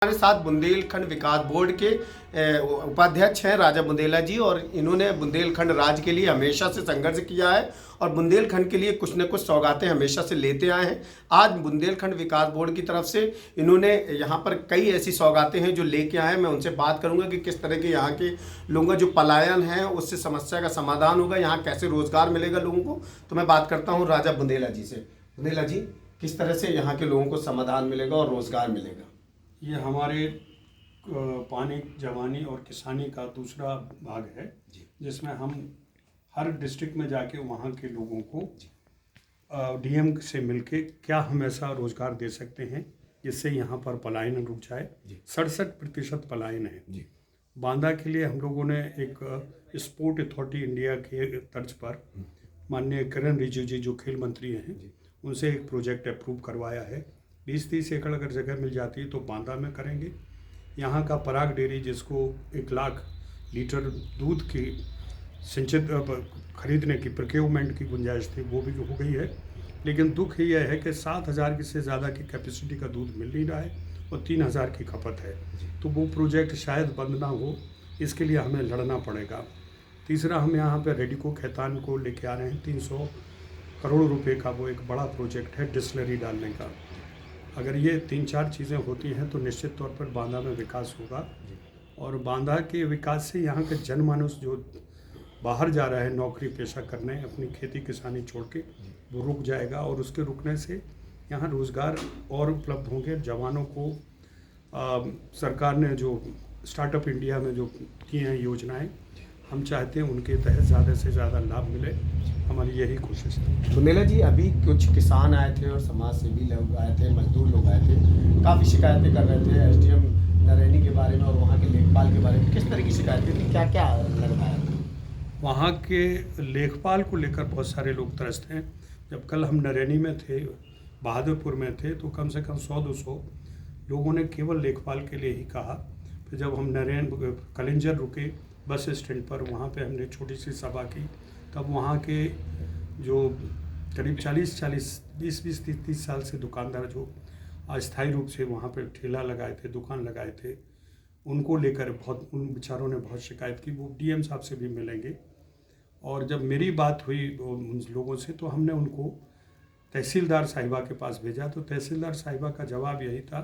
हमारे साथ बुंदेलखंड विकास बोर्ड के उपाध्यक्ष हैं राजा बुंदेला जी, और इन्होंने बुंदेलखंड राज्य के लिए हमेशा से संघर्ष किया है और बुंदेलखंड के लिए कुछ न कुछ सौगातें हमेशा से लेते आए हैं। आज बुंदेलखंड विकास बोर्ड की तरफ से इन्होंने यहाँ पर कई ऐसी सौगातें हैं जो लेके आए हैं। मैं उनसे बात करूँगा कि किस तरह के यहाँ के लोगों का जो पलायन है उससे समस्या का समाधान होगा, यहाँ कैसे रोजगार मिलेगा लोगों को। तो मैं बात करता हूँ राजा बुंदेला जी से। बुंदेला जी, किस तरह से यहाँ के लोगों को समाधान मिलेगा और रोजगार मिलेगा? ये हमारे पानी जवानी और किसानी का दूसरा भाग है, जिसमें हम हर डिस्ट्रिक्ट में जाके वहाँ के लोगों को डीएम से मिलके क्या हम ऐसा रोजगार दे सकते हैं जिससे यहाँ पर पलायन रुक जाए। 67% पलायन है। बांदा के लिए हम लोगों ने एक स्पोर्ट अथॉरिटी इंडिया के तर्ज पर माननीय किरण रिजिजू जी जो खेल मंत्री हैं उनसे एक प्रोजेक्ट अप्रूव करवाया है। 20-30 एकड़ अगर जगह मिल जाती है तो बांदा में करेंगे। यहाँ का पराग डेयरी जिसको 1 लाख लीटर दूध की सिंचित खरीदने की प्रोक्योरमेंट की गुंजाइश थी वो भी हो गई है, लेकिन दुख यह है कि 7,000 से ज़्यादा की कैपेसिटी का दूध मिल नहीं रहा है और 3,000 की खपत है, तो वो प्रोजेक्ट शायद बंद ना हो, इसके लिए हमें लड़ना पड़ेगा। तीसरा, हम यहाँ पर रेडिको खैतान को लेके आ रहे हैं। 300 करोड़ रुपए का वो एक बड़ा प्रोजेक्ट है डिस्टिलरी डालने का। अगर ये 3-4 चीज़ें होती हैं तो निश्चित तौर पर बांदा में विकास होगा, और बांदा के विकास से यहाँ के जनमानस जो बाहर जा रहा है नौकरी पेशा करने, अपनी खेती किसानी छोड़ के, वो रुक जाएगा, और उसके रुकने से यहाँ रोज़गार और उपलब्ध होंगे। जवानों को सरकार ने जो स्टार्टअप इंडिया में जो किए हैं योजनाएं, हम चाहते हैं उनके तहत ज़्यादा से ज़्यादा लाभ मिले। हमारी यही कोशिश है। बुंदेला जी, अभी कुछ किसान आए थे और समाज सेवी लोग आए थे, मजदूर लोग आए थे, काफ़ी शिकायतें कर रहे थे एसडीएम नरैनी के बारे में और वहाँ के लेखपाल के बारे में। किस तरह की शिकायतें थी, क्या क्या लग रहा है? वहाँ के लेखपाल को लेकर बहुत सारे लोग त्रस्त हैं। जब कल हम नरैनी में थे, बहादुरपुर में थे, तो कम से कम 100-200 लोगों ने केवल लेखपाल के लिए ही कहा। फिर जब हम कलिंजर रुके बस स्टैंड पर, वहाँ पे हमने छोटी सी सभा की, तब वहाँ के जो करीब 20-30 साल से दुकानदार जो अस्थायी रूप से वहाँ पे ठेला लगाए थे, दुकान लगाए थे, उनको लेकर उन बेचारों ने बहुत शिकायत की। वो डीएम साहब से भी मिलेंगे। और जब मेरी बात हुई उन लोगों से, तो हमने उनको तहसीलदार साहिबा के पास भेजा, तो तहसीलदार साहिबा का जवाब यही था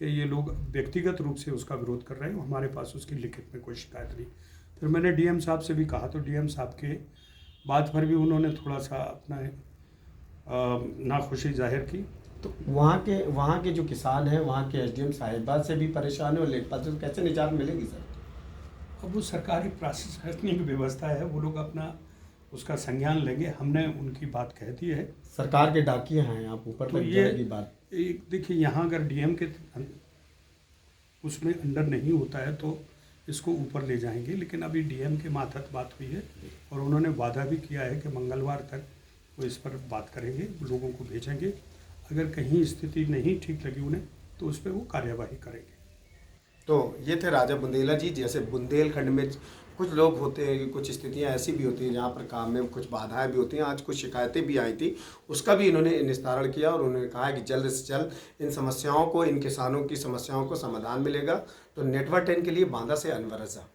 कि ये लोग व्यक्तिगत रूप से उसका विरोध कर रहे हैं, हमारे पास उसकी लिखित में कोई शिकायत नहीं। फिर मैंने डीएम साहब से भी कहा, तो डीएम साहब के बात पर भी उन्होंने थोड़ा सा अपना नाखुशी जाहिर की। तो वहाँ के जो किसान हैं, वहाँ के एसडीएम साहिबा से भी परेशान है और लेखपाल से कैसे निजात मिलेगी सर? अब वो सरकारी प्रशासनिक व्यवस्था है, वो लोग अपना उसका संज्ञान लेंगे। हमने उनकी बात कह दी है। सरकार के डाकिए हैं आप, ऊपर तो तक ये की बात। देखिए, यहाँ अगर डीएम के उसमें अंडर नहीं होता है तो इसको ऊपर ले जाएंगे, लेकिन अभी डीएम के मातहत बात हुई है और उन्होंने वादा भी किया है कि मंगलवार तक वो इस पर बात करेंगे, लोगों को भेजेंगे। अगर कहीं स्थिति नहीं ठीक लगी उन्हें तो उस पर वो कार्यवाही करेंगे। तो ये थे राजा बुंदेला जी। जैसे बुंदेलखंड में कुछ लोग होते हैं कि कुछ स्थितियां ऐसी भी होती हैं जहाँ पर काम में कुछ बाधाएं भी होती हैं। आज कुछ शिकायतें भी आई थी, उसका भी इन्होंने निस्तारण किया और उन्होंने कहा कि जल्द से जल्द इन समस्याओं को, इन किसानों की समस्याओं को समाधान मिलेगा। तो नेटवर्क 10 के लिए बांदा से अनवर रज़ा।